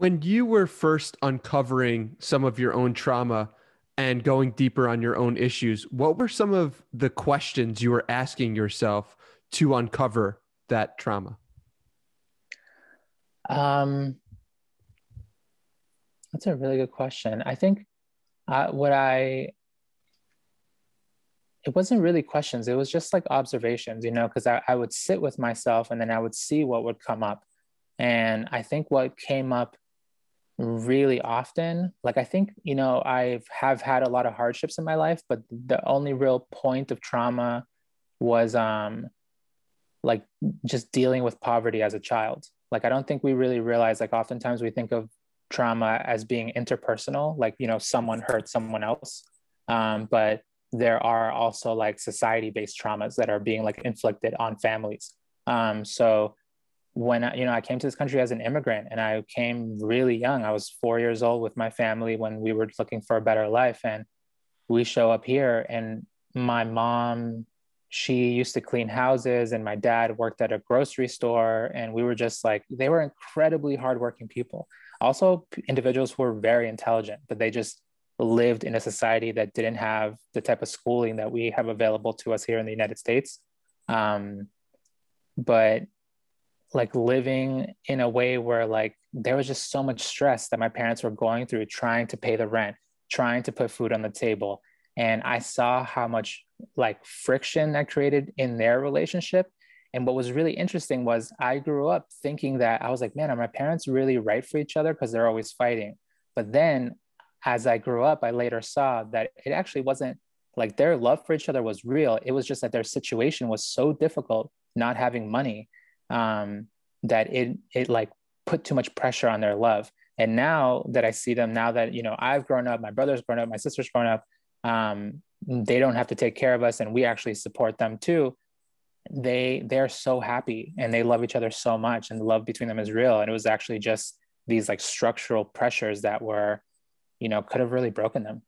When you were first uncovering some of your own trauma and going deeper on your own issues, what were some of the questions you were asking yourself to uncover that trauma? Um, that's a really good question. I think what I it wasn't really questions. It was just like observations, because I would sit with myself and then I would see what would come up. And I think what came up really often, like I think, have had a lot of hardships in my life, but the only real point of trauma was like just dealing with poverty as a child. Like I don't think we really realize, like oftentimes we think of trauma as being interpersonal, like someone hurt someone else. But there are also like society-based traumas that are being like inflicted on families. So when I came to this country as an immigrant and I came really young, I was 4 years old with my family when we were looking for a better life. And we show up here and my mom, she used to clean houses and my dad worked at a grocery store, and we were just like, they were incredibly hardworking people, also individuals who were very intelligent, but they just lived in a society that didn't have the type of schooling that we have available to us here in the United States. Um, but like living in a way where like there was just so much stress that my parents were going through trying to pay the rent, trying to put food on the table. And I saw how much like friction that created in their relationship. And what was really interesting was I grew up thinking that I was like, man, are my parents really right for each other? Because they're always fighting. But then as I grew up, I later saw that it actually wasn't like their love for each other was real. It was just that their situation was so difficult, not having money, um, that it like put too much pressure on their love. And now that I see them, now that I've grown up, my brother's grown up, my sister's grown up, they don't have to take care of us, and we actually support them too. They're so happy and they love each other so much, and the love between them is real. And it was actually just these like structural pressures that were, could have really broken them.